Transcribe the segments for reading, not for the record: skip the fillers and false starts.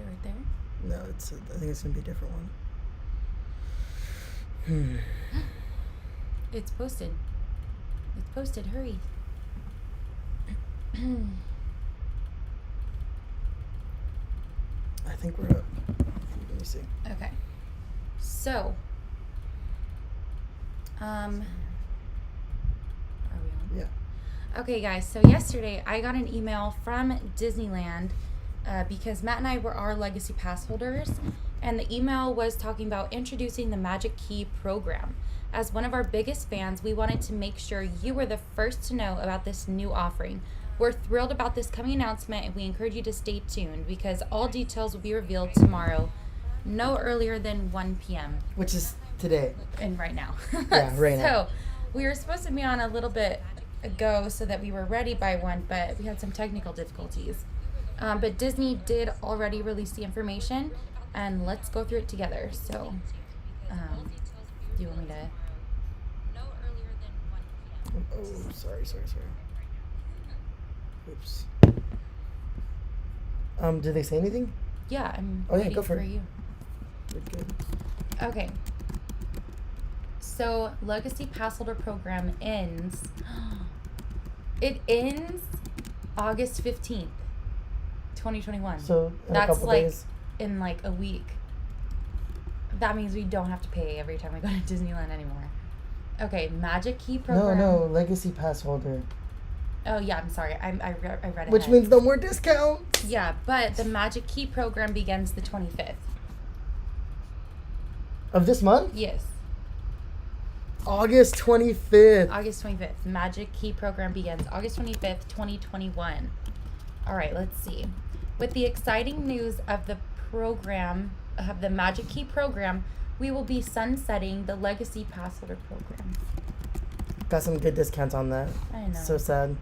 right there? No, I think it's going to be a different one. It's posted. It's posted. Hurry. I think we're up. Let me see. Okay. So, are we on? Yeah. Okay, guys. So yesterday I got an email from Disneyland because Matt and I were our Legacy Pass holders, and the email was talking about introducing the Magic Key program. As one of our biggest fans, we wanted to make sure you were the first to know about this new offering. We're thrilled about this coming announcement, and we encourage you to stay tuned because all details will be revealed tomorrow, no earlier than 1 p.m. Which is today. And right now. Yeah, right now. So we were supposed to be on a little bit ago so that we were ready by 1, but we had some technical difficulties. But Disney did already release the information, and let's go through it together. So, do you want me to? Oh, sorry. Oops. Did they say anything? Yeah, I'm Oh, yeah, waiting go for it. you. Good. Okay. So, Legacy Passholder program ends. It ends August 15th, 2021. So, in that's a couple like days. in like a week. That means we don't have to pay every time we go to Disneyland anymore. Okay, Magic Key program. No, Legacy Pass holder. Oh, yeah, I'm sorry. I read it. Which means no more discounts. Yeah, but the Magic Key program begins the 25th. Of this month? Yes. August 25th. August 25th. Magic Key program begins August 25th, 2021. All right, let's see. With the exciting news of the program, of the Magic Key program, we will be sunsetting the Legacy Passholder program. Got some good discounts on that. I know. So sad.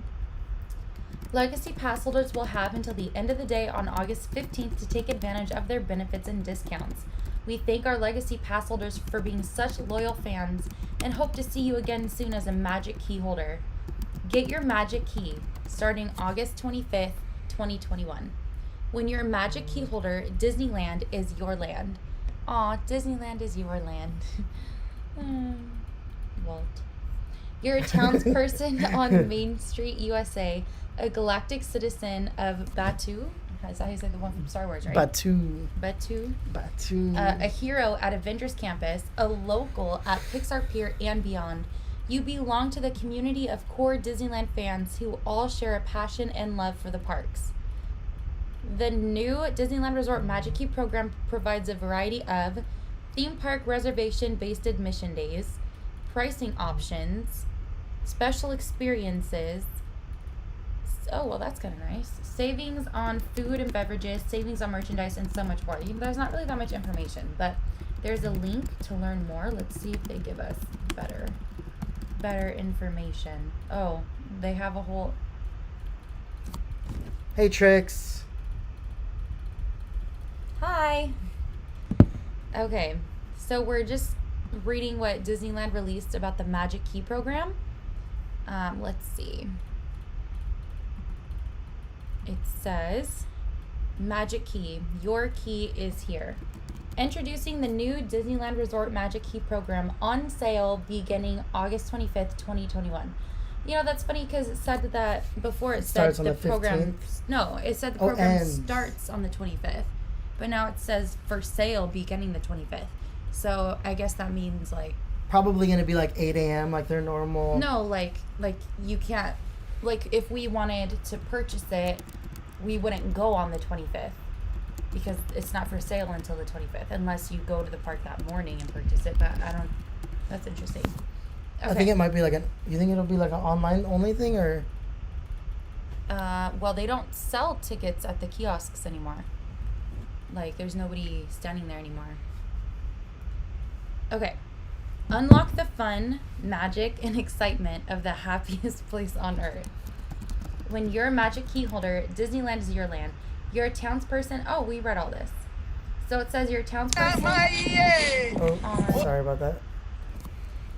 Legacy Pass holders will have until the end of the day on August 15th to take advantage of their benefits and discounts. We thank our Legacy Pass holders for being such loyal fans and hope to see you again soon as a Magic Key holder. Get your Magic Key starting August 25th, 2021. When you're a Magic Key holder, Disneyland is your land. Aw, Disneyland is your land. Walt. You're a townsperson on Main Street, USA, a galactic citizen of Batuu. Is that how you say the one from Star Wars, right? Batuu. A hero at Avengers Campus, a local at Pixar Pier and beyond. You belong to the community of core Disneyland fans who all share a passion and love for the parks. The new Disneyland Resort Magic Key program provides a variety of theme park reservation-based admission days, pricing options, special experiences. Oh, well, that's kind of nice. Savings on food and beverages, savings on merchandise, and so much more. There's not really that much information, but there's a link to learn more. Let's see if they give us better information. Oh, they have a whole... Hey, Trix. Hi. Okay, so we're just reading what Disneyland released about the Magic Key program. Let's see. It says, Magic Key, your key is here. Introducing the new Disneyland Resort Magic Key program on sale beginning August 25th, 2021. You know, that's funny because it said that before it said the program... 15th? No, it said the program starts on the 25th. But now it says for sale beginning the 25th. So I guess that means like... Probably going to be like 8 a.m. like their normal... No, like you can't... Like if we wanted to purchase it, we wouldn't go on the 25th. Because it's not for sale until the 25th. Unless you go to the park that morning and purchase it. But I don't... That's interesting. Okay. I think it might be like an... You think it'll be like an online only thing or... Well, they don't sell tickets at the kiosks anymore. Like, there's nobody standing there anymore. Okay. Unlock the fun, magic, and excitement of the happiest place on earth. When you're a Magic Key holder, Disneyland is your land. You're a townsperson. Oh, we read all this. So it says you're a townsperson. Sorry about that.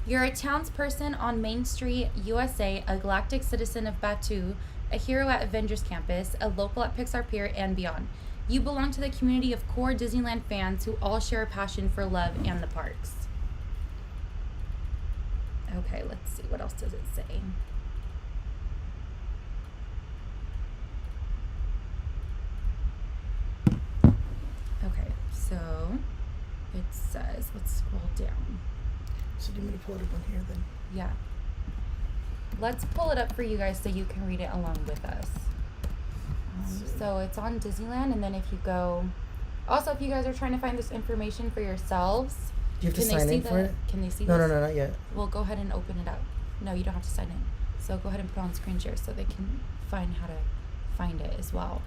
You're a townsperson on Main Street, USA, a galactic citizen of Batuu, a hero at Avengers Campus, a local at Pixar Pier, and beyond. You belong to the community of core Disneyland fans who all share a passion for love and the parks. Okay, let's see. What else does it say? Okay, so it says, let's scroll down. So do you want me to pull it up on here then? Yeah. Let's pull it up for you guys so you can read it along with us. So it's on Disneyland, and then if you go... Also, if you guys are trying to find this information for yourselves... Do you have to sign in for it? Can they see No, this? no, not yet. Well, go ahead and open it up. No, you don't have to sign in. So go ahead and put on screen share so they can find how to find it as well.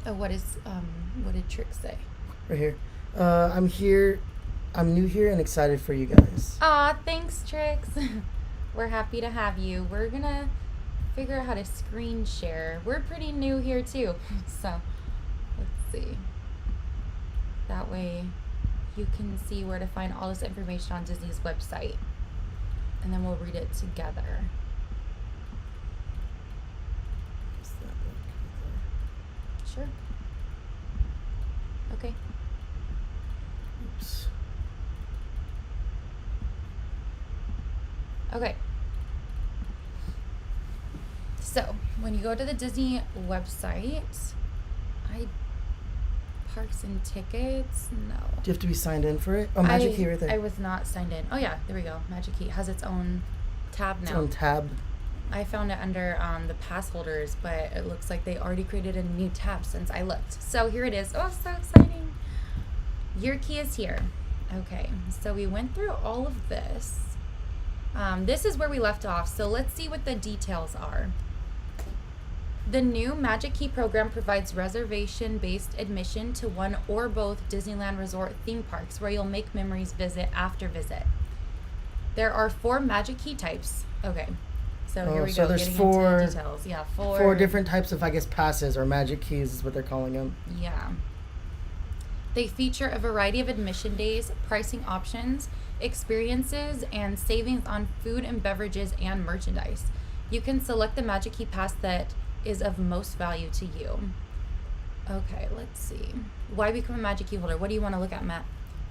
Oh, what did Trick say? Right here. I'm here. I'm new here and excited for you guys. Aw, thanks, Trix. We're happy to have you. We're gonna figure out how to screen share. We're pretty new here too. So let's see. That way you can see where to find all this information on Disney's website. And then we'll read it together. Sure. Okay. Oops. Okay. So, when you go to the Disney website, parks and tickets, no. Do you have to be signed in for it? Oh, Magic Key right there. I was not signed in. Oh yeah, there we go. Magic Key has its own tab now. Its own tab. I found it under the Passholders, but it looks like they already created a new tab since I looked. So here it is. Oh, so exciting. Your key is here. Okay, so we went through all of this. This is where we left off, so let's see what the details are. The new Magic Key program provides reservation-based admission to one or both Disneyland Resort theme parks where you'll make memories visit after visit. There are 4 Magic Key types. Okay, so here we so go, there's getting 4, into details. Yeah, 4. 4 different types of, I guess, passes or Magic Keys is what they're calling them. Yeah. They feature a variety of admission days, pricing options, experiences, and savings on food and beverages and merchandise. You can select the Magic Key pass that is of most value to you. Okay, let's see. Why become a Magic Key holder? What do you want to look at, Matt?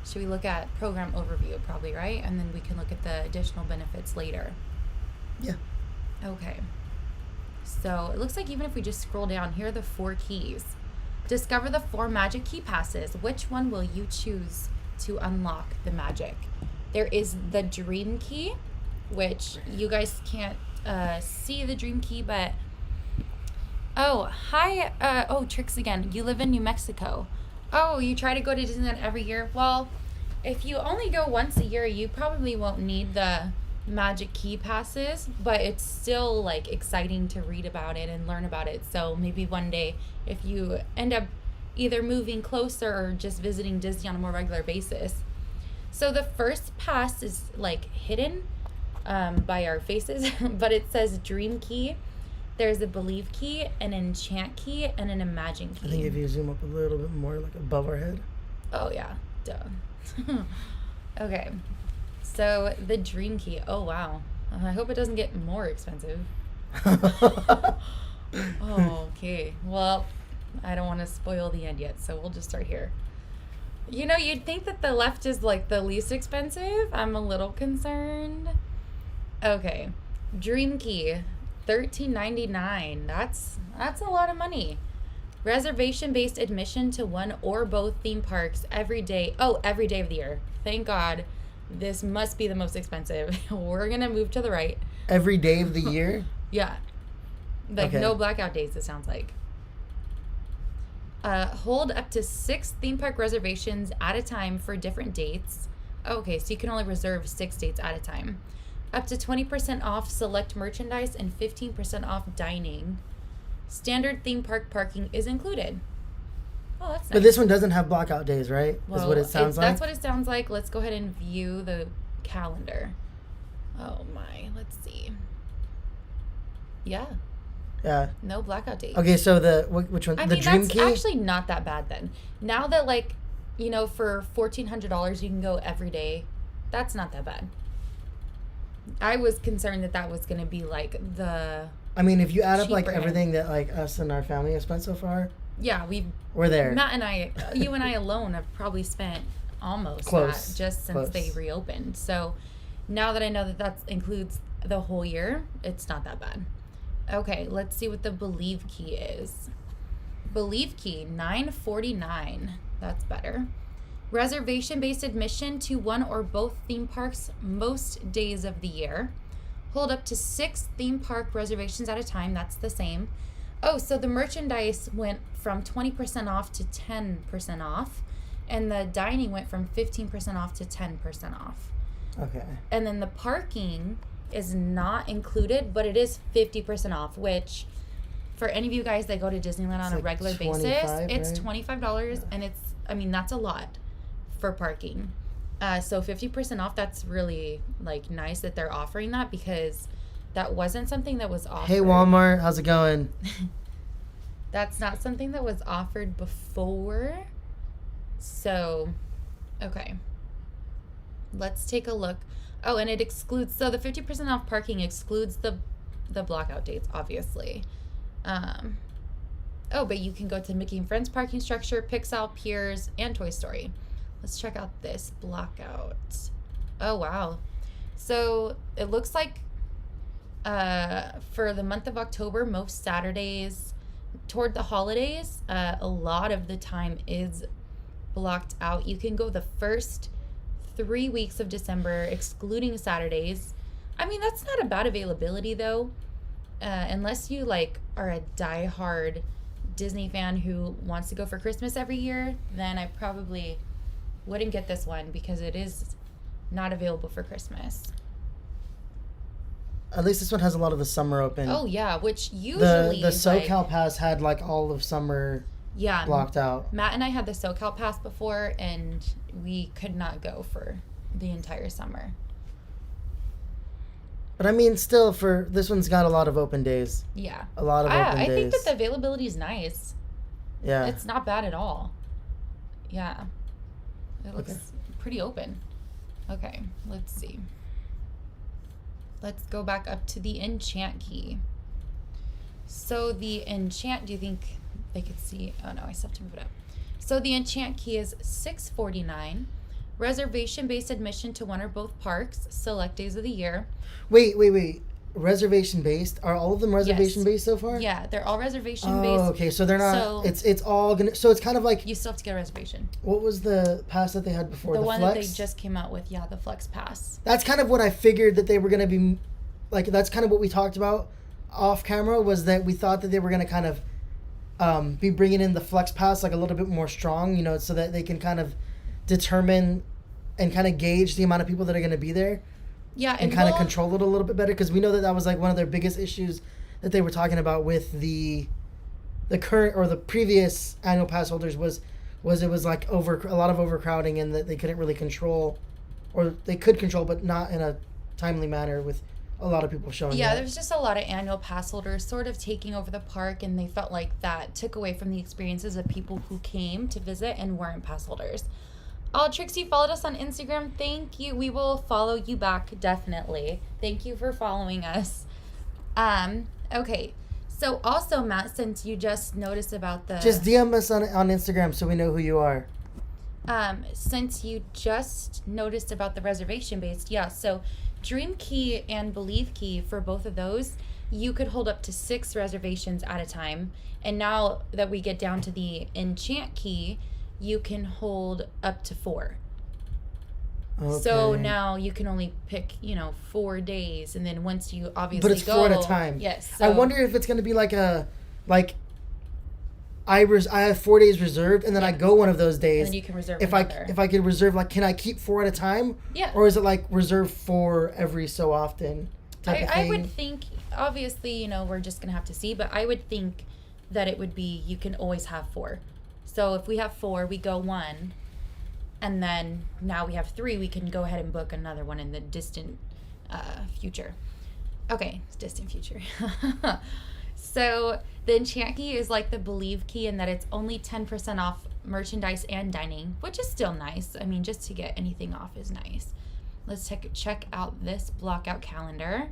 Should we look at program overview, probably, right? And then we can look at the additional benefits later. Yeah. Okay. So it looks like even if we just scroll down, here are the 4 keys. Discover the 4 Magic Key passes. Which one will you choose to unlock the magic? There is the Dream Key, which you guys can't see the Dream Key, but... Oh, hi. Trix again. You live in New Mexico. Oh, you try to go to Disneyland every year? Well, if you only go once a year, you probably won't need the Magic Key passes, but it's still like exciting to read about it and learn about it. So maybe one day if you end up either moving closer or just visiting Disney on a more regular basis. So the first pass is like hidden by our faces, but it says Dream Key. There's a Believe Key, an Enchant Key, and an Imagine Key. I think if you zoom up a little bit more, like above our head. Oh yeah, duh. Okay, so the Dream Key. Oh wow, I hope it doesn't get more expensive. Okay, well, I don't want to spoil the end yet, so we'll just start here. You know, you'd think that the left is like the least expensive. I'm a little concerned. Okay, Dream Key, $13.99. That's a lot of money. Reservation-based admission to one or both theme parks every day. Oh, every day of the year. Thank God. This must be the most expensive. We're gonna move to the right. Every day of the year? Yeah. Like Okay. no blackout days, it sounds like. Hold up to 6 theme park reservations at a time for different dates. Okay, so you can only reserve 6 dates at a time. Up to 20% off select merchandise and 15% off dining. Standard theme park parking is included. Oh, that's nice. But this one doesn't have blackout days, right? Well, is what it sounds like? That's what it sounds like. Let's go ahead and view the calendar. Oh my, let's see. Yeah. Yeah. No blackout days. Okay, so which one? I the mean, Dream that's Key? actually not that bad then. Now that, like, you know, for $1,400 you can go every day, that's not that bad. I was concerned that was going to be, like, the I mean, if you add up, like, cheaper end. everything that, like, us and our family have spent so far, Yeah, we're there. Matt and I, you and I alone have probably spent almost Close. that just since they reopened. So now that I know that includes the whole year, it's not that bad. Okay, let's see what the Believe Key is. Believe Key, $9.49. That's better. Reservation-based admission to one or both theme parks most days of the year. Hold up to 6 theme park reservations at a time. That's the same. Oh, so the merchandise went from 20% off to 10% off. And the dining went from 15% off to 10% off. Okay. And then the parking is not included, but it is 50% off, which for any of you guys that go to Disneyland on a regular basis, it's $25. And that's a lot for parking. So 50% off, that's really nice that they're offering that, because that wasn't something that was offered. Hey Walmart, how's it going? That's not something that was offered before. So, okay. Let's take a look. Oh, and it excludes, so the 50% off parking excludes the blackout dates, obviously. But you can go to Mickey and Friends parking structure, Pixar, Piers, and Toy Story. Let's check out this blackout. Oh, wow. So it looks like for the month of October, most Saturdays toward the holidays, a lot of the time is blocked out. You can go the first 3 weeks of December, excluding Saturdays. That's not a bad availability, though. Unless you, are a diehard Disney fan who wants to go for Christmas every year, then I probably wouldn't get this one, because it is not available for Christmas. At least this one has a lot of the summer open. Oh yeah, which usually the SoCal Pass had all of summer blocked out. Matt and I had the SoCal Pass before, and we could not go for the entire summer. But still, for this one's got a lot of open days. Yeah. A lot of open days. I think that the availability is nice. Yeah. It's not bad at all. Yeah. It looks pretty open. Okay, let's see. Let's go back up to the Enchant Key. So the Enchant, do you think they could see? Oh no, I still have to move it up. So the Enchant Key is $6.49. Reservation-based admission to one or both parks, select days of the year. Wait. Reservation-based? Are all of them reservation-based so far? Yeah, they're all reservation-based. Oh, okay. So they're not... It's all gonna... So it's kind of like... You still have to get a reservation. What was the pass that they had before? The one Flex? that they just came out with, the Flex Pass. That's kind of what I figured that they were going to be... that's kind of what we talked about off camera, was that we thought that they were going to kind of be bringing in the Flex Pass a little bit more strong, so that they can kind of determine and kind of gauge the amount of people that are going to be there. Yeah, and kind of control it a little bit better, because we know that was one of their biggest issues that they were talking about with the current or the previous annual pass holders was it was a lot of overcrowding, and that they couldn't really control, or they could control but not in a timely manner with a lot of people showing up. Yeah, there's just a lot of annual pass holders sort of taking over the park, and they felt like that took away from the experiences of people who came to visit and weren't pass holders. Trixie followed us on Instagram. Thank you. We will follow you back, definitely. Thank you for following us. Okay. So also, Matt, since you just noticed about the... Just DM us on Instagram so we know who you are. Since you just noticed about the reservation-based, so Dream Key and Believe Key, for both of those, you could hold up to 6 reservations at a time. And now that we get down to the Enchant Key, you can hold up to 4. Okay. So now you can only pick, 4 days, and then once you obviously go... But it's 4 at a time. Yes. So I wonder if it's going to be I have 4 days reserved, and then I go one of those days. And then you can reserve if another. If I could reserve, can I keep 4 at a time? Yeah. Or is it reserve 4 every so often type of thing? I would think, obviously, we're just going to have to see, but I would think that it would be you can always have 4. So if we have 4, we go 1, and then now we have 3, we can go ahead and book another one in the distant future. Okay, it's distant future. So the Enchant Key is like the Believe Key in that it's only 10% off merchandise and dining, which is still nice. Just to get anything off is nice. Let's check out this Blackout Calendar.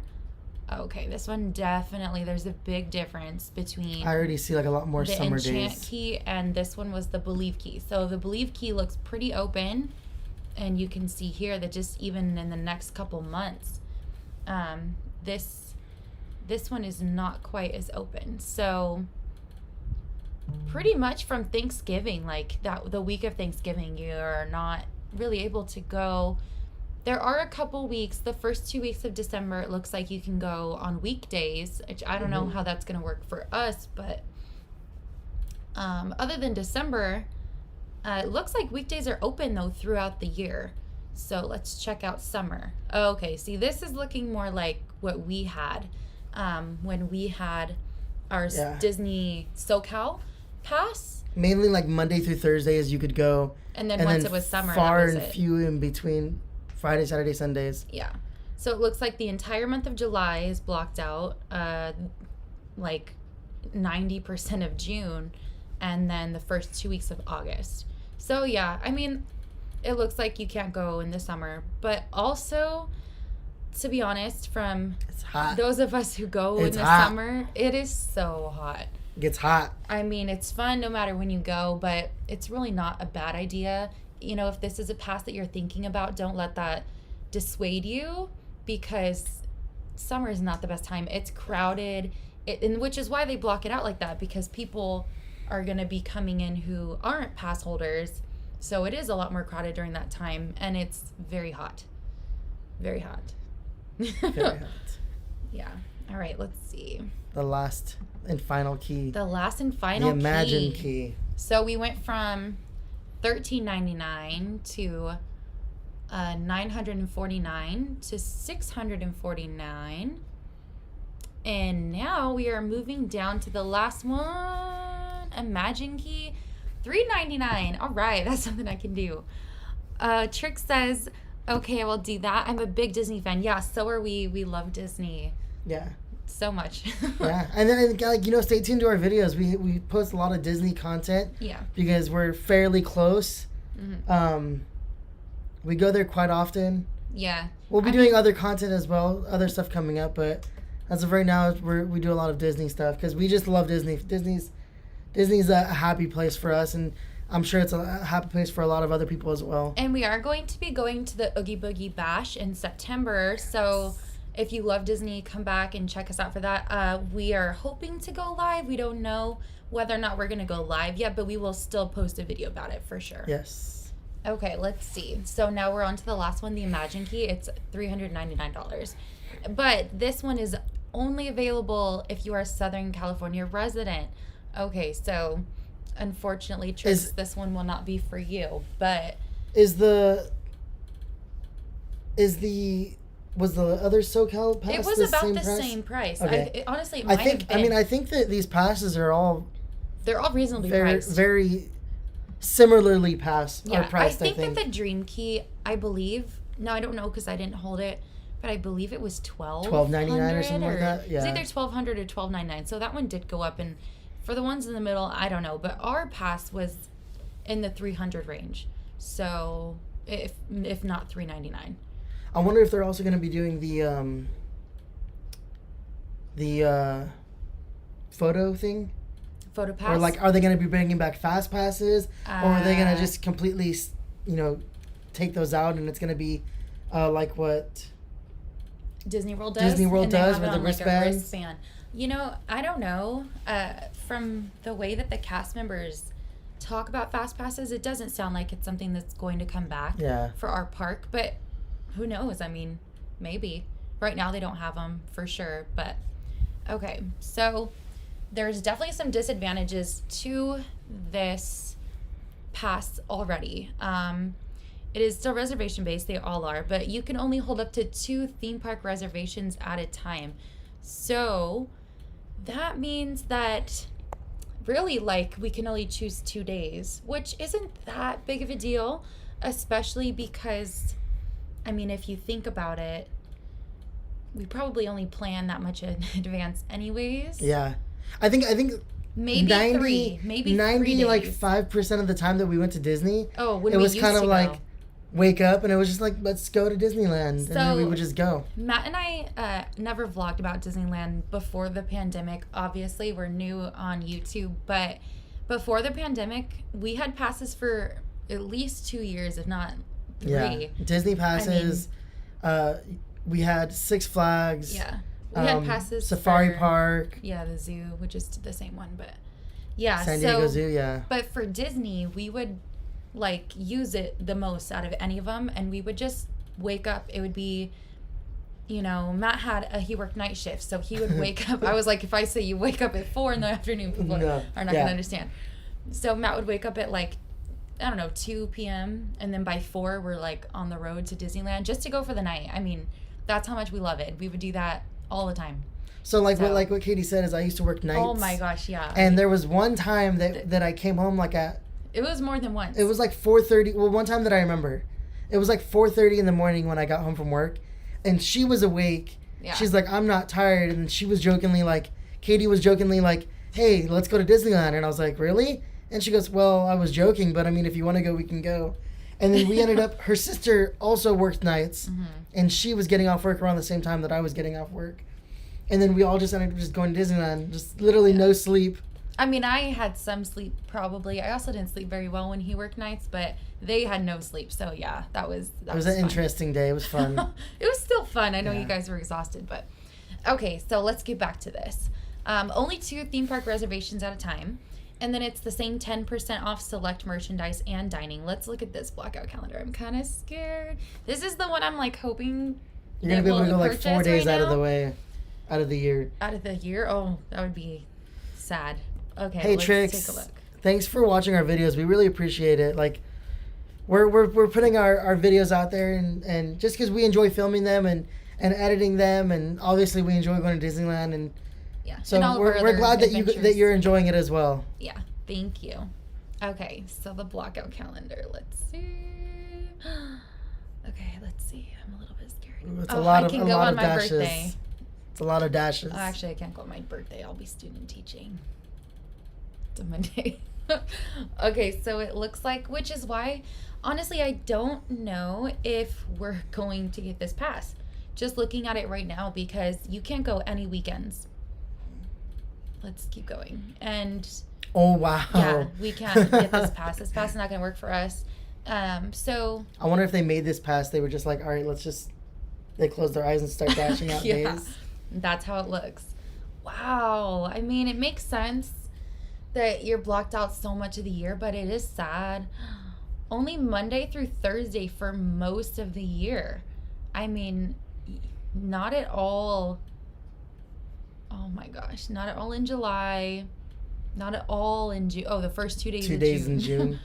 Okay, this one definitely, there's a big difference between I already see like a lot more the summer Enchant days. Key, and this one was the Believe Key. So the Believe Key looks pretty open, and you can see here that just even in the next couple months, this one is not quite as open. So pretty much from Thanksgiving, like the week of Thanksgiving, you're not really able to go. There are a couple weeks, the first 2 weeks of December, it looks like you can go on weekdays, which I don't know how that's going to work for us, but other than December, it looks like weekdays are open, though, throughout the year. So let's check out summer. Okay, see, this is looking more like what we had when we had our Disney SoCal pass. Mainly like Monday through Thursdays you could go. And then once it was summer, far that was and it. few in between. Friday, Saturday, Sundays. Yeah. So it looks like the entire month of July is blocked out, like 90% of June, and then the first 2 weeks of August. So, yeah, I mean, it looks like you can't go in the summer. But also, to be honest, from it's hot. Those of us who go in the summer, it is so hot. It gets hot. I mean, it's fun no matter when you go, but it's really not a bad idea. You know, if this is a pass that you're thinking about, don't let that dissuade you, because summer is not the best time. It's crowded, and which is why they block it out like that, because people are going to be coming in who aren't pass holders. So it is a lot more crowded during that time, and it's very hot. Very hot. Very hot. Yeah. All right, let's see. The last and final key. The last and final key. The Imagine Key. So we went from $13.99 to $949 to $649, and now we are moving down to the last one, Imagine Key, $3.99. All right, that's something I can do. Trick says, okay, I will do that. I'm a big Disney fan. Yeah, so are we. We love Disney. Yeah. So much. Yeah, and then like, you know, stay tuned to our videos. We post a lot of Disney content. Yeah. Because we're fairly close. Mm-hmm. We go there quite often. Yeah. We'll be doing other content as well, other stuff coming up, but as of right now, we do a lot of Disney stuff because we just love Disney. Disney's a happy place for us, and I'm sure it's a happy place for a lot of other people as well. And we are going to be going to the Oogie Boogie Bash in September, so if you love Disney, come back and check us out for that. We are hoping to go live. We don't know whether or not we're going to go live yet, but we will still post a video about it for sure. Yes. Okay, let's see. So now we're on to the last one, the Imagine Key. It's $399. But this one is only available if you are a Southern California resident. Okay, so unfortunately, Trish, this one will not be for you. But was the other SoCal pass it was about the same price. Okay. Honestly, it might have been. I mean, I think that these passes are all reasonably priced. Very similarly priced. I think that the Dream Key, I believe. No, I don't know because I didn't hold it, but I believe it was $12.99 or something like that. Yeah. It's either $1,200 or $12.99. So that one did go up, and for the ones in the middle, I don't know. But our pass was in the $300 range. So if not $399. I wonder if they're also going to be doing the photo thing. Photo pass? Or like, are they going to be bringing back fast passes, or are they going to just completely, take those out, and it's going to be like what Disney World does. Disney World does with the wristbands. Wristband. I don't know. From the way that the cast members talk about fast passes, it doesn't sound like it's something that's going to come back for our park. But who knows? I mean, maybe. Right now they don't have them for sure. But okay, so there's definitely some disadvantages to this pass already. It is still reservation based, they all are, but you can only hold up to 2 theme park reservations at a time. So that means that really, we can only choose 2 days, which isn't that big of a deal, especially because, I mean, if you think about it, we probably only plan that much in advance anyways. Yeah. I think maybe 90, 3 days. 5% of the time that we went to Disney, when it was kind of like wake up and it was just like, let's go to Disneyland. And then we So- would just go. Matt and I never vlogged about Disneyland before the pandemic. Obviously, we're new on YouTube, but before the pandemic, we had passes for at least 2 years, if not 3. Yeah. Disney passes. We had Six Flags. Yeah. We had passes Safari for, Park. Yeah, the zoo, which is the same one, but yeah. San Diego Zoo, yeah. But for Disney, we would like use it the most out of any of them, and we would just wake up. It would be, you know, Matt he worked night shifts, so he would wake up. I was like, if I say you wake up at 4 in the afternoon, people are not gonna understand. So Matt would wake up at like, I don't know, 2 p.m. and then by 4 we're like on the road to Disneyland just to go for the night. I mean, that's how much we love it. We would do that all the time. So what Katie said is I used to work nights. Oh my gosh, yeah. And there was one time that I came home like at... It was more than once. It was like 4:30. Well, one time that I remember, it was like 4:30 in the morning when I got home from work, and she was awake. Yeah. She's like, I'm not tired, and she was Katie was jokingly like, hey, let's go to Disneyland, and I was like, really? And she goes, well, I was joking, but I mean, if you want to go, we can go. And then we ended up, her sister also worked nights, and she was getting off work around the same time that I was getting off work. And then we all just ended up just going to Disneyland, just literally no sleep. I mean, I had some sleep probably. I also didn't sleep very well when he worked nights, but they had no sleep. So yeah, that was It was an interesting day. It was fun. It was still fun. I know you guys were exhausted, but okay. So let's get back to this. Only 2 theme park reservations at a time, and then it's the same 10% off select merchandise and dining. Let's look at this blackout calendar. I'm kind of scared. This is the one I'm like hoping you're gonna be able to go like 4 days out of the way, out of the year. Out of the year? Oh, that would be sad. Okay, hey, let's Trix, take a look. Thanks for watching our videos. We really appreciate it. Like, we're putting our videos out there, and just because we enjoy filming them and editing them, and obviously we enjoy going to Disneyland, and yeah. So and we're glad that you're enjoying it as well. Yeah, thank you. Okay, so the blackout calendar. Let's see. Okay, let's see. I'm a little bit scared. It's a lot of dashes. Birthday. It's a lot of dashes. Oh, actually, I can't go on my birthday. I'll be student teaching. It's a Monday. Okay, so it looks like, which is why, honestly, I don't know if we're going to get this pass. Just looking at it right now, because you can't go any weekends. Let's keep going. And oh wow, yeah, we can't get this pass. This pass is not going to work for us. So I wonder if they made this pass, they were just like, all right, they close their eyes and start dashing out days. That's how it looks. Wow. I mean, it makes sense that you're blocked out so much of the year, but it is sad. Only Monday through Thursday for most of the year. I mean, not at all. Oh my gosh. Not at all in July. Not at all in June. Oh, the first 2 days of June. 2 days in June.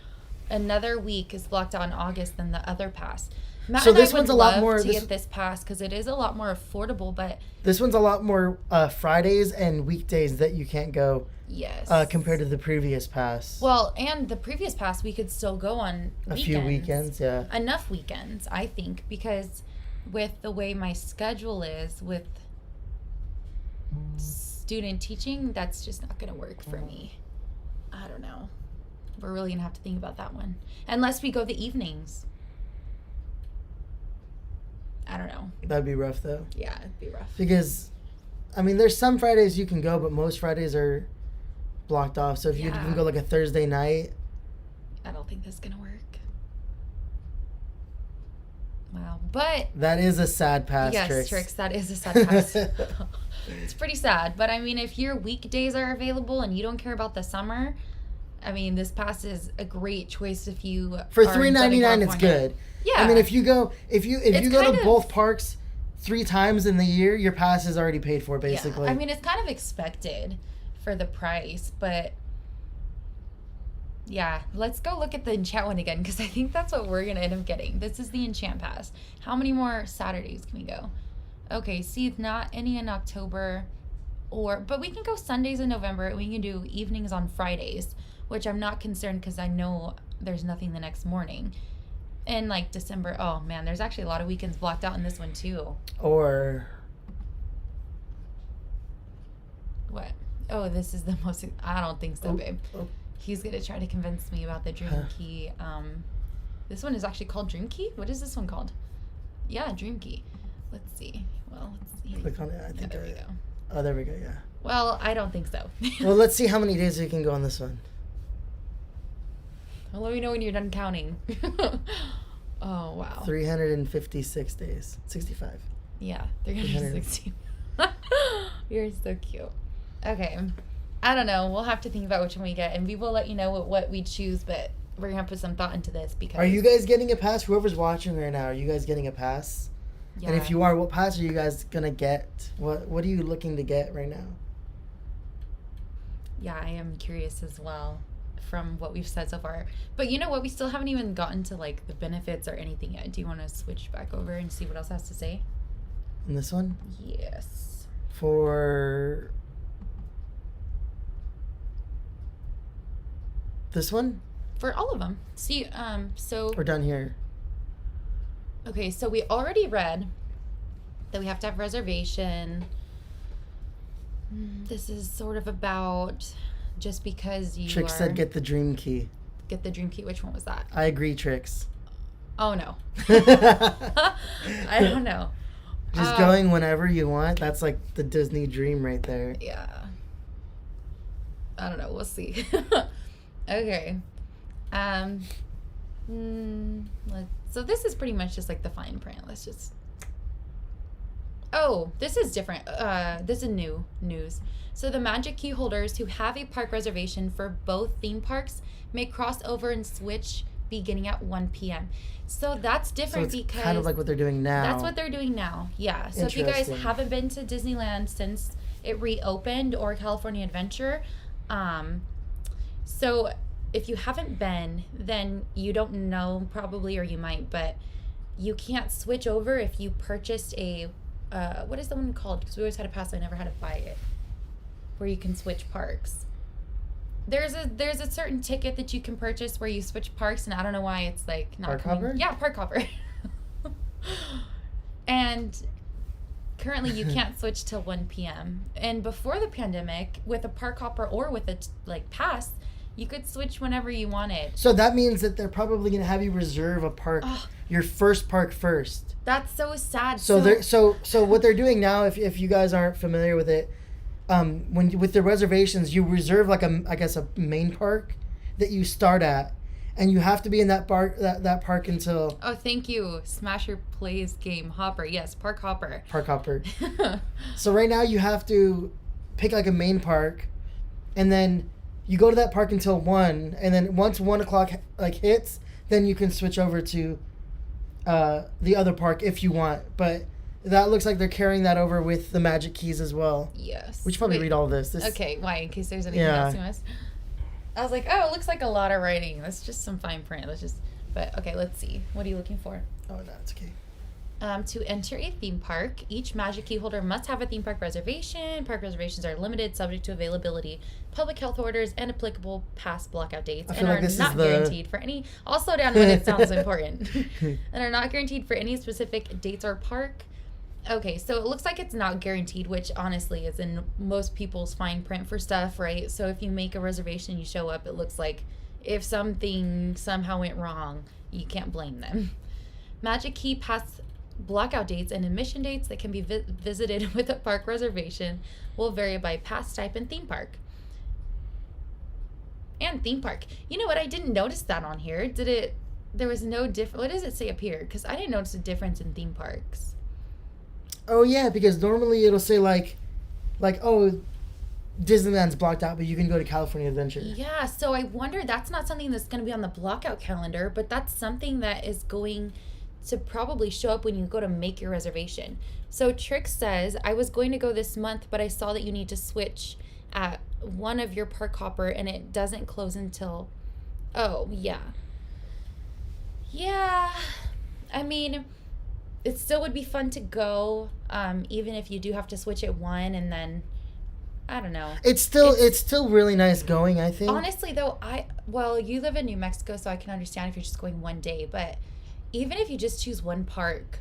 Another week is blocked out in August than the other pass. Matt so and this I one's would a lot love more to get this pass because it is a lot more affordable, but this one's a lot more Fridays and weekdays that you can't go. Yes. Compared to the previous pass. Well, and the previous pass we could still go on a few weekends, yeah. Enough weekends, I think, because with the way my schedule is with student teaching, that's just not going to work for me. I don't know. We're really going to have to think about that one. Unless we go the evenings. I don't know. That'd be rough, though. Yeah, it'd be rough. Because, I mean, there's some Fridays you can go, but most Fridays are blocked off. So if you can go like a Thursday night. I don't think that's going to work. Wow. But that is a sad pass, yes, Trix. Trix, that is a sad pass. It's pretty sad. But I mean, if your weekdays are available and you don't care about the summer, I mean, this pass is a great choice if you for $3.99. It's good. Yeah. I mean, if you go to both parks 3 times in the year, your pass is already paid for, basically. Yeah. I mean, it's kind of expected for the price, but yeah, let's go look at the Enchant one again, because I think that's what we're going to end up getting. This is the Enchant Pass. How many more Saturdays can we go? Okay, see, not any in October, but we can go Sundays in November, and we can do evenings on Fridays, which I'm not concerned because I know there's nothing the next morning. And like December, oh man, there's actually a lot of weekends blocked out in this one too. Or what? Oh, this is the most. I don't think so, babe. Oh. He's gonna try to convince me about the Dream Key. This one is actually called Dream Key? What is this one called? Yeah, Dream Key. Let's see. Well, let's see. Click on it. I think there we go. Oh, there we go, yeah. Well, I don't think so. Well, let's see how many days we can go on this one. Well, let me know when you're done counting. Oh, wow. 356 days. 65. Yeah, 360. You're so cute. Okay. I don't know. We'll have to think about which one we get, and we will let you know what we choose, but we're going to put some thought into this because... Are you guys getting a pass? Whoever's watching right now, are you guys getting a pass? Yeah. And if you are, what pass are you guys going to get? What are you looking to get right now? Yeah, I am curious as well from what we've said so far. But you know what? We still haven't even gotten to, like, the benefits or anything yet. Do you want to switch back over and see what else has to say? In this one? Yes. For... this one? For all of them. See, so... We're done here. Okay, so we already read that we have to have reservation. This is sort of about just because you Trix said get the Dream Key. Get the Dream Key. Which one was that? I agree, Trix. Oh, no. I don't know. Just going whenever you want. That's like the Disney dream right there. Yeah. I don't know. We'll see. Okay. So this is pretty much just like the fine print. Let's just... Oh, this is different. This is new news. So the Magic Key holders who have a park reservation for both theme parks may cross over and switch beginning at 1 p.m. So that's different because... kind of like what they're doing now. That's what they're doing now. Yeah. So if you guys haven't been to Disneyland since it reopened or California Adventure, so if you haven't been, then you don't know probably, or you might, but you can't switch over if you purchased a, what is the one called? Because we always had a pass, so I never had to buy it, where you can switch parks. There's a certain ticket that you can purchase where you switch parks, and I don't know why it's like not Park coming. Hopper? Yeah, Park Hopper. And currently you can't switch till 1 p.m. And before the pandemic, with a Park Hopper or with a like pass, you could switch whenever you wanted. So that means that they're probably going to have you reserve a park, your first park first. That's so sad. So what they're doing now, if you guys aren't familiar with it, with the reservations, you reserve like a main park that you start at, and you have to be in that park until... Oh, thank you. Smasher Plays Game Hopper. Yes, Park Hopper. Park Hopper. So right now you have to pick like a main park, and then you go to that park until 1, and then once 1 o'clock like hits, then you can switch over to the other park if you want. But that looks like they're carrying that over with the Magic Keys as well. Yes. We should probably read all of this. Okay, why? In case there's anything else you missed. I was like, oh, it looks like a lot of writing. That's just some fine print. But okay, let's see. What are you looking for? Oh, no, it's okay. To enter a theme park, each Magic Key holder must have a theme park reservation. Park reservations are limited, subject to availability, public health orders, and applicable past blackout dates, and are not guaranteed for any... I'll slow down when it sounds important. And are not guaranteed for any specific dates or park. Okay, so it looks like it's not guaranteed, which honestly is in most people's fine print for stuff, right? So if you make a reservation, you show up, it looks like if something somehow went wrong, you can't blame them. Magic Key pass blackout dates and admission dates that can be visited with a park reservation will vary by pass type and theme park. And theme park. You know what? I didn't notice that on here. There was no difference. What does it say up here? Because I didn't notice a difference in theme parks. Oh, yeah, because normally it'll say like, oh, Disneyland's blocked out, but you can go to California Adventure. Yeah, so I wonder, that's not something that's going to be on the blackout calendar, but that's something that is going to probably show up when you go to make your reservation. So Trix says, I was going to go this month, but I saw that you need to switch at one of your Park Hopper, and it doesn't close until... Oh, yeah. Yeah, I mean... It still would be fun to go, even if you do have to switch at 1, and then, I don't know. It's still really nice going, I think. Honestly, though, you live in New Mexico, so I can understand if you're just going one day, but even if you just choose one park,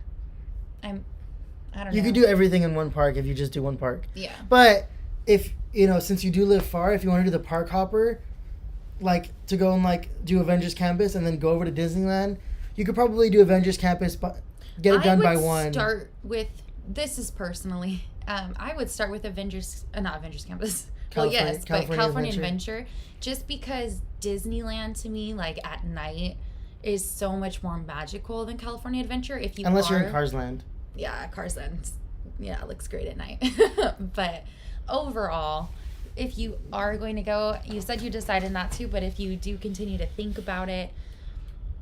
I don't know. You could do everything in one park if you just do one park. Yeah. But if, since you do live far, if you want to do the Park Hopper, like, to go and, like, do Avengers Campus and then go over to Disneyland, you could probably do Avengers Campus, but get it done by 1. I would start with, this is personally, I would start with not Avengers Campus. California Adventure. Just because Disneyland to me, like at night, is so much more magical than California Adventure. Unless you're in Cars Land. Yeah, Cars Land. Yeah, it looks great at night. But overall, if you are going to go, you said you decided not to, but if you do continue to think about it,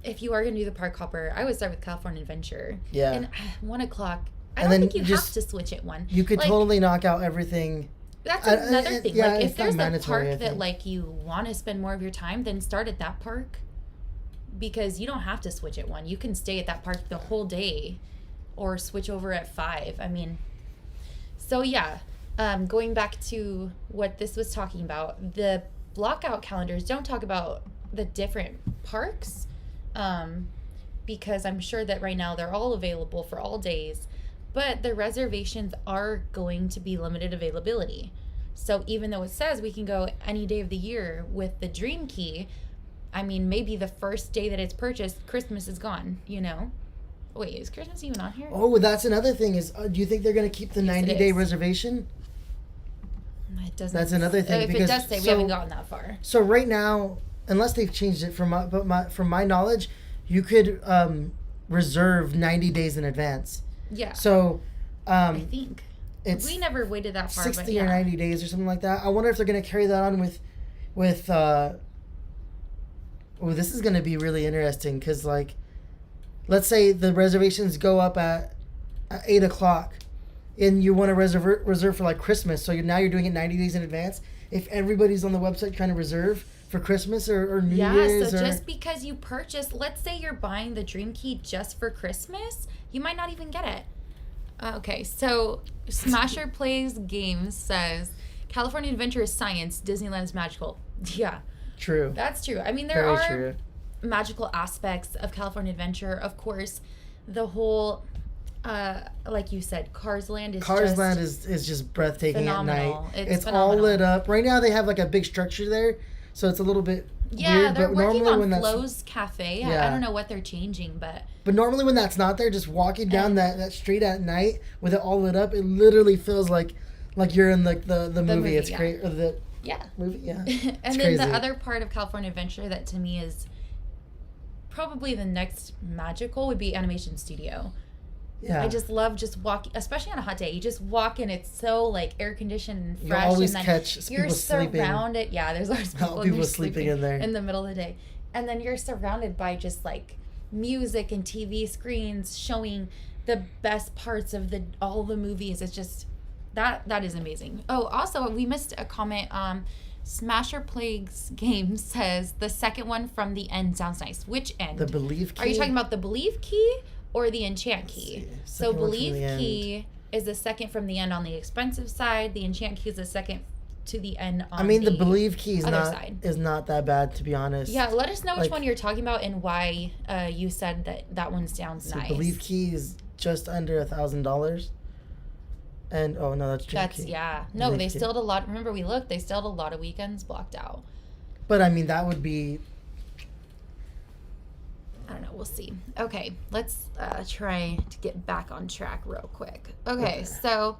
if you are going to do the park hopper, I would start with California Adventure. Yeah. And 1 o'clock, I don't think you have to switch at 1. You could totally knock out everything. That's another thing. Yeah, like, if there's a park that, like, you want to spend more of your time, then start at that park. Because you don't have to switch at 1. You can stay at that park the whole day or switch over at 5. I mean, so yeah, going back to what this was talking about, the blackout calendars don't talk about the different parks, because I'm sure that right now they're all available for all days, but the reservations are going to be limited availability. So even though it says we can go any day of the year with the Dream Key, I mean, maybe the first day that it's purchased, Christmas is gone, you know? Wait, is Christmas even on here? Oh, that's another thing is, do you think they're going to keep the 90-day reservation? It doesn't. That's another thing. If it does say, we haven't gotten that far. So right now, unless they've changed it, from my knowledge, you could reserve 90 days in advance. Yeah. So I think. We never waited that far. 60 or 90 days or something like that. I wonder if they're going to carry that on with this is going to be really interesting because, like, let's say the reservations go up at 8 o'clock and you want to reserve for, like, Christmas. So now you're doing it 90 days in advance. If everybody's on the website trying to reserve for Christmas or New Year's. Yeah, so just because you purchase, let's say you're buying the Dream Key just for Christmas, you might not even get it. Okay, so Smasher Plays Games says, California Adventure is science, Disneyland is magical. Yeah. True. That's true. I mean, there are magical aspects of California Adventure. Of course, the whole, like you said, Cars Land is just breathtaking phenomenal. At night. It's all lit up. Right now they have like a big structure there, so it's a little bit weird. They're but working normally on Flo's Cafe. Yeah. I don't know what they're changing, but normally when that's not there, just walking down that street at night with it all lit up, it literally feels like you're in like the movie. It's great. Or the movie, yeah. And then the other part of California Adventure that to me is probably the next magical would be Animation Studio. Yeah. I just love walking, especially on a hot day. You just walk in, it's so like air conditioned and fresh. You always and then catch people sleeping. You're surrounded. Yeah, there's always people sleeping in there in the middle of the day. And then you're surrounded by just like music and TV screens showing the best parts of all the movies. It's just that is amazing. Oh, also we missed a comment. Smasher Plagues Game says the second one from the end sounds nice. Which end? The Believe Key. Are you talking about the Believe Key or the Enchant Key? So Believe Key is the second from the end on the expensive side. The Enchant Key is the second to the end on the Believe Key side. is not that bad, to be honest. Yeah, let us know which one you're talking about and why you said that one sounds nice. Believe Key is just under $1,000. And oh no, that's Dream Key. No, they still had a lot. Remember, we looked. They still had a lot of weekends blocked out. But I mean, that would be. I don't know. We'll see. Okay, let's try to get back on track real quick. Okay, so.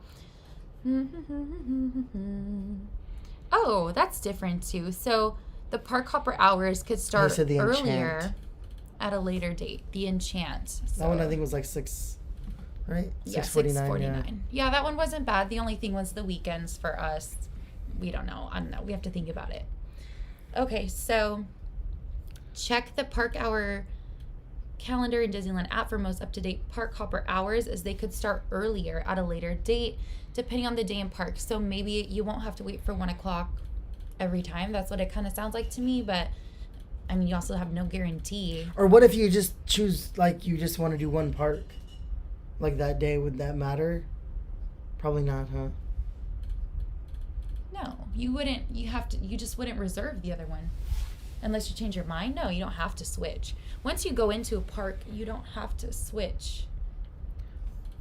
Oh, that's different too. So the park hopper hours could start earlier at a later date. The Enchant. So. That one I think was like 6. Right? Yeah, 6:49. Yeah, that one wasn't bad. The only thing was the weekends for us. We don't know. I don't know. We have to think about it. Okay, so check the park hour calendar in Disneyland app for most up-to-date park hopper hours, as they could start earlier at a later date, depending on the day in park. So maybe you won't have to wait for 1 o'clock every time. That's what it kind of sounds like to me, but I mean, you also have no guarantee. Or what if you just choose, like, you just want to do one park? Like that day, would that matter? Probably not, huh? No, you wouldn't. You just wouldn't reserve the other one. Unless you change your mind. No, you don't have to switch. Once you go into a park, you don't have to switch.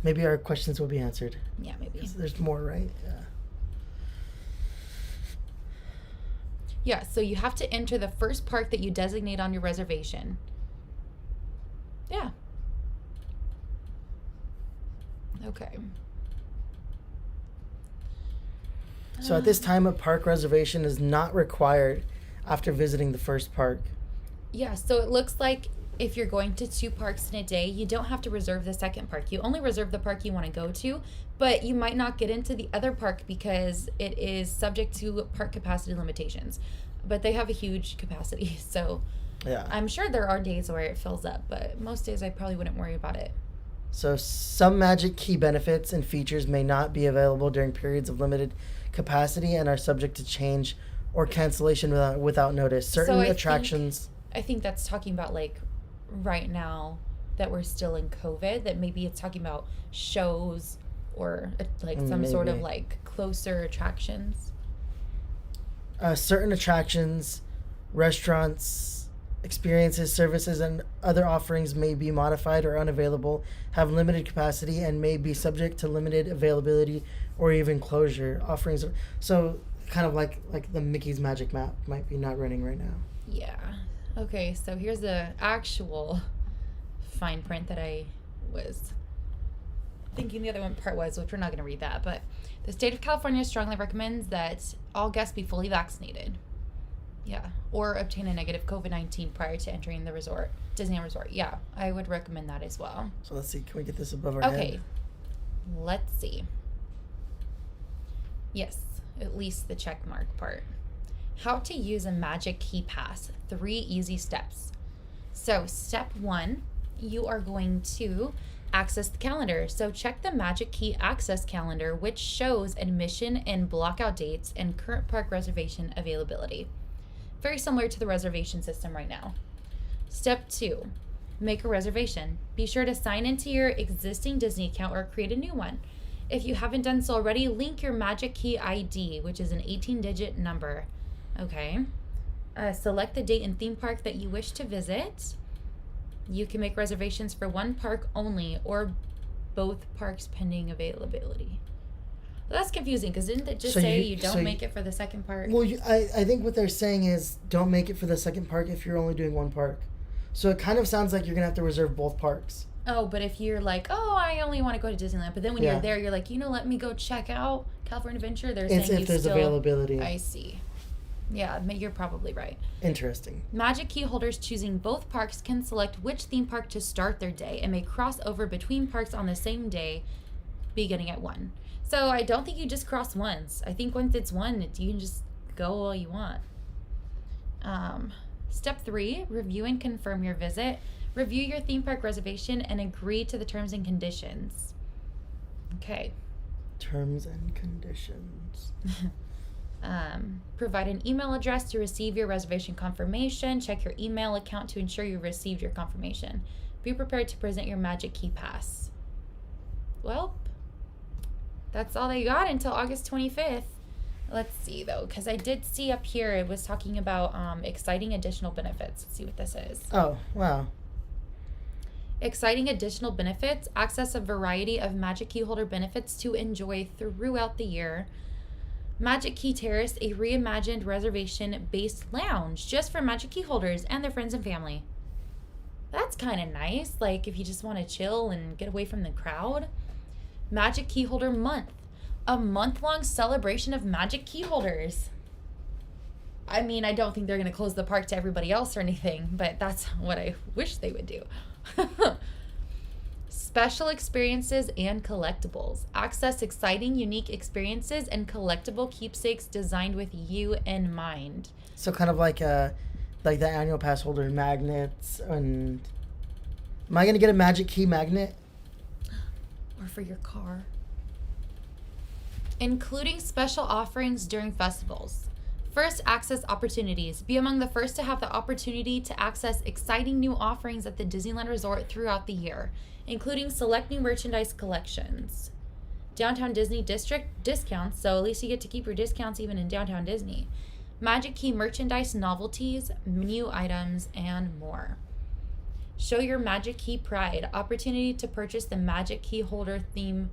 Maybe our questions will be answered. Yeah, maybe. There's more, right? Yeah. Yeah, so you have to enter the first park that you designate on your reservation. Yeah. Okay. So at this time, a park reservation is not required after visiting the first park. Yeah, so it looks like if you're going to 2 parks in a day, you don't have to reserve the second park. You only reserve the park you want to go to, but you might not get into the other park because it is subject to park capacity limitations. But they have a huge capacity, so Yeah. I'm sure there are days where it fills up, but most days I probably wouldn't worry about it. So some Magic Key benefits and features may not be available during periods of limited capacity and are subject to change or cancellation without notice. Certain attractions. I think that's talking about like right now that we're still in COVID, that maybe it's talking about shows or like some sort of like closer attractions. Certain attractions, restaurants, experiences, services, and other offerings may be modified or unavailable, have limited capacity, and may be subject to limited availability or even closure. Offerings, so kind of like the Mickey's Magic Map might be not running right now. Yeah. Okay, so here's the actual fine print that I was thinking the other one part was, which we're not going to read that, but the state of California strongly recommends that all guests be fully vaccinated. Yeah, or obtain a negative COVID-19 prior to entering the resort, Disneyland Resort. Yeah, I would recommend that as well. So let's see, can we get this above our head? Okay, let's see. Yes, at least the check mark part. How to use a Magic Key Pass. 3 easy steps. So step 1, you are going to access the calendar. So check the Magic Key Access Calendar, which shows admission and blockout dates and current park reservation availability. Very similar to the reservation system right now. Step 2, make a reservation. Be sure to sign into your existing Disney account or create a new one. If you haven't done so already, link your Magic Key ID, which is an 18-digit number. Okay. Select the date and theme park that you wish to visit. You can make reservations for one park only or both parks pending availability. Well, that's confusing because didn't it just say you don't make it for the second park? Well, I think what they're saying is don't make it for the second park if you're only doing one park. So it kind of sounds like you're going to have to reserve both parks. Oh, but if you're like, oh, I only want to go to Disneyland, but then when you're there, you're like, let me go check out California Adventure. They're saying if there's availability. I see. Yeah, you're probably right. Interesting. Magic Key holders choosing both parks can select which theme park to start their day and may cross over between parks on the same day, beginning at 1. So I don't think you just cross once. I think once it's 1, you can just go all you want. Step 3, review and confirm your visit. Review your theme park reservation and agree to the terms and conditions. Okay. Terms and conditions. Provide an email address to receive your reservation confirmation. Check your email account to ensure you received your confirmation. Be prepared to present your Magic Key Pass. Well, that's all they got until August 25th. Let's see, though, because I did see up here it was talking about exciting additional benefits. Let's see what this is. Oh, wow. Exciting additional benefits. Access a variety of Magic Key holder benefits to enjoy throughout the year. Magic Key Terrace, a reimagined reservation-based lounge just for Magic Key holders and their friends and family. That's kind of nice, like if you just want to chill and get away from the crowd. Magic Key Holder Month, a month-long celebration of Magic Key holders. I mean, I don't think they're going to close the park to everybody else or anything, but that's what I wish they would do. Special experiences and collectibles. Access exciting, unique experiences and collectible keepsakes designed with you in mind. So kind of like the annual pass holder magnets. And am I going to get a Magic Key magnet? Or for your car. Including special offerings during festivals. First access opportunities. Be among the first to have the opportunity to access exciting new offerings at the Disneyland Resort throughout the year, including select new merchandise collections. Downtown Disney District discounts, so at least you get to keep your discounts even in Downtown Disney. Magic Key merchandise novelties, new items, and more. Show your Magic Key pride. Opportunity to purchase the Magic Key holder themed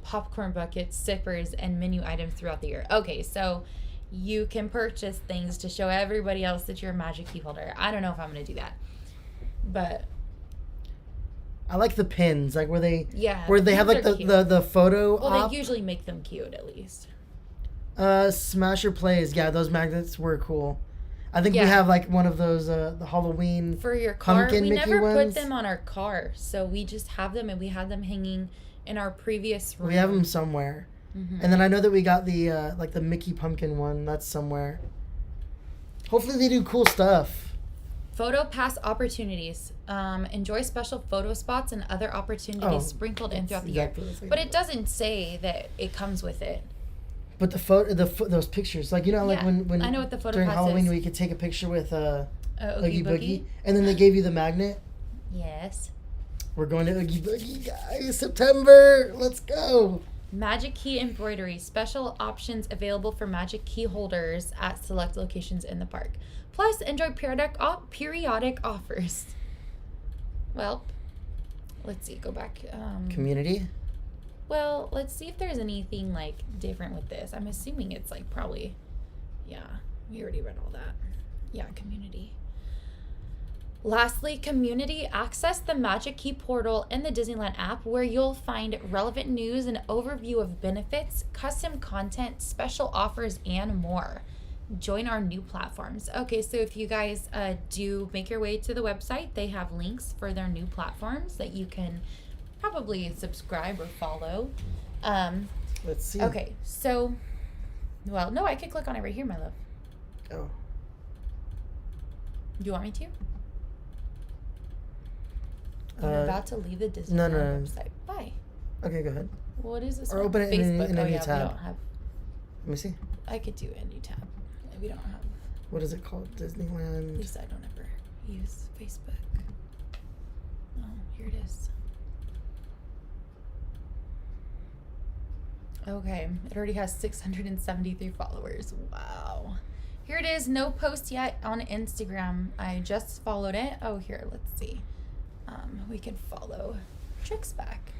popcorn buckets, sippers, and menu items throughout the year. Okay, so you can purchase things to show everybody else that you're a Magic Key holder. I don't know if I'm going to do that. But I like the pins, like where they the have like pins the photo. Well, they usually make them cute at least. Smasher Plays, yeah, those magnets were cool. I think we have like one of those the Halloween for your car. pumpkin We Mickey never ones. put them on our car, so we just have them, and we had them hanging in our previous room. We have them somewhere, and then I know that we got the like the Mickey pumpkin one. That's somewhere. Hopefully they do cool stuff. Photo pass opportunities. Enjoy special photo spots and other opportunities sprinkled in throughout the year. But it doesn't say that it comes with it. But those pictures, like like when I know what the photo during pass Halloween is. we could take a picture with Oogie Boogie, and then they gave you the magnet. Yes. We're going to Oogie Boogie, guys. September. Let's go. Magic Key embroidery. Special options available for Magic Key holders at select locations in the park. Plus, enjoy periodic offers. Well, let's see. Go back. Community. Well, let's see if there's anything like different with this. I'm assuming it's like probably, we already read all that. Yeah, community. Lastly, community. Access the Magic Key portal in the Disneyland app where you'll find relevant news and overview of benefits, custom content, special offers, and more. Join our new platforms. Okay, so if you guys do make your way to the website, they have links for their new platforms that you can probably subscribe or follow. Let's see. Okay, so, well, no, I could click on it right here, my love. Oh. Do you want me to? I'm about to leave the Disneyland No. website. Bye. Okay, go ahead. What is this? Or open it in a new tab. We don't have. Let me see. I could do a new tab. We don't have. What is it called? Disneyland. At least I don't ever use Facebook. Oh, here it is. Okay, it already has 673 followers. Wow. Here it is. No post yet on Instagram. I just followed it. Oh, here, let's see. We can follow Tricks back.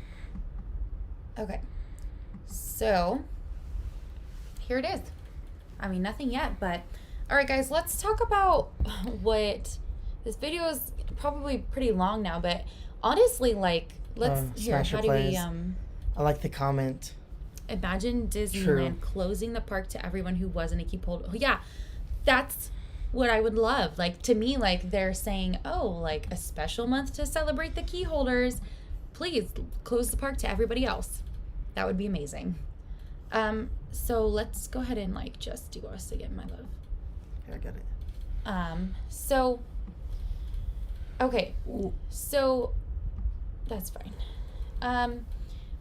Okay. So, here it is. I mean, nothing yet, but all right, guys, let's talk about what this video is probably pretty long now, but honestly, like, how do we I like the comment. Imagine Disneyland closing the park to everyone who wasn't a key holder. Yeah, that's what I would love. Like, to me, like, they're saying, oh, like, a special month to celebrate the key holders. Please close the park to everybody else. That would be amazing. So let's go ahead and, like, just do us again, my love. Yeah, I got it. Okay. So, that's fine.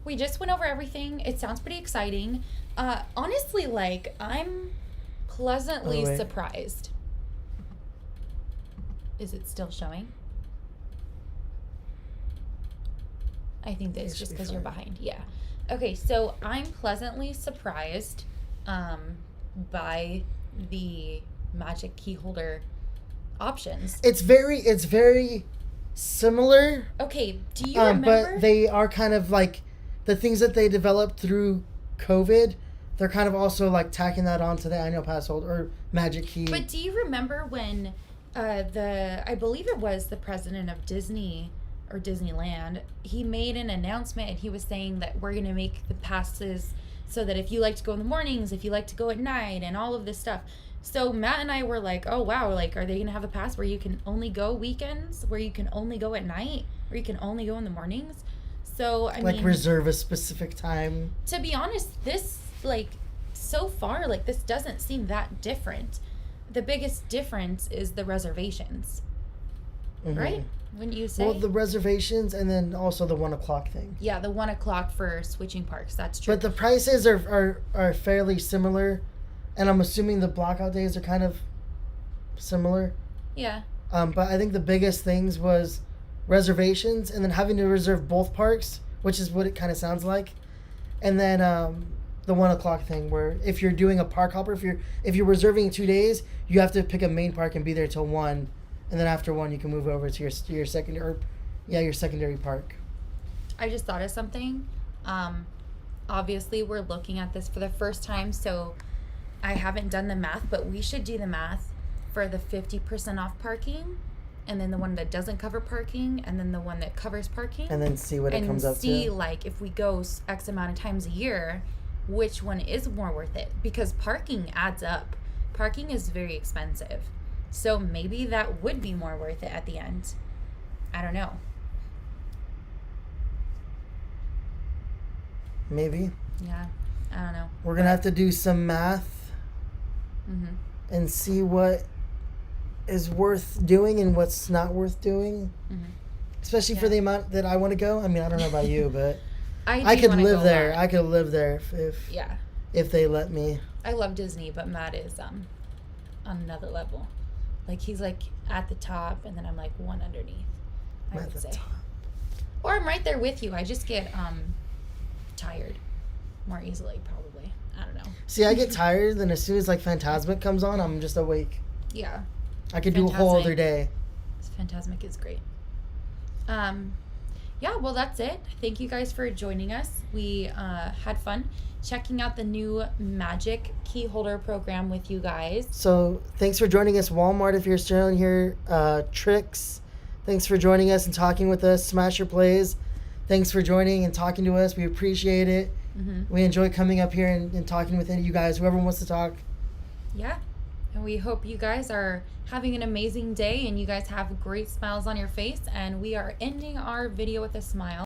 We just went over everything. It sounds pretty exciting. Honestly, like, I'm pleasantly surprised. Is it still showing? I think that's just because you're behind. Yeah. Okay, so I'm pleasantly surprised by the Magic Key holder options. It's very similar. Okay, do you remember? But they are kind of like the things that they developed through COVID. They're kind of also like tacking that onto the annual pass holder or Magic Key. But do you remember when I believe it was the president of Disney or Disneyland, he made an announcement and he was saying that we're going to make the passes so that if you like to go in the mornings, if you like to go at night, and all of this stuff. So Matt and I were like, oh wow, like, are they going to have a pass where you can only go weekends, where you can only go at night, or you can only go in the mornings? So I mean, reserve a specific time. To be honest, this, like, so far, like, this doesn't seem that different. The biggest difference is the reservations, right? Wouldn't you say? Well, the reservations and then also the 1 o'clock thing. Yeah, the 1 o'clock for switching parks. That's true. But the prices are fairly similar, and I'm assuming the blackout days are kind of similar. Yeah. But I think the biggest things was reservations and then having to reserve both parks, which is what it kind of sounds like, and then the 1 o'clock thing where if you're doing a park hopper, if you're reserving 2 days, you have to pick a main park and be there till 1. And then after 1, you can move over to your secondary park. I just thought of something. Obviously, we're looking at this for the first time, so I haven't done the math, but we should do the math for the 50% off parking and then the one that doesn't cover parking, and then the one that covers parking. And then see what it comes up to. And see, like, if we go X amount of times a year, which one is more worth it? Because parking adds up. Parking is very expensive. So maybe that would be more worth it at the end. I don't know. Maybe. Yeah, I don't know. We're going to have to do some math and see what is worth doing and what's not worth doing. Especially for the amount that I want to go. I mean, I don't know about you, but I could live there. I could live there if they let me. I love Disney, but Matt is on another level. Like, he's like at the top, and then I'm like one underneath, I would say. Top. Or I'm right there with you. I just get tired more easily, probably. I don't know. See, I get tired, then as soon as like Fantasmic comes on, I'm just awake. Yeah. I could do a whole other day. Fantasmic is great. Yeah, well, that's it. Thank you guys for joining us. We had fun checking out the new Magic Key Holder program with you guys. So thanks for joining us, Walmart, if you're still in here. Tricks, thanks for joining us and talking with us. Smasher Plays, thanks for joining and talking to us. We appreciate it. We enjoy coming up here and talking with any of you guys, whoever wants to talk. Yeah. And we hope you guys are having an amazing day and you guys have great smiles on your face. And we are ending our video with a smile.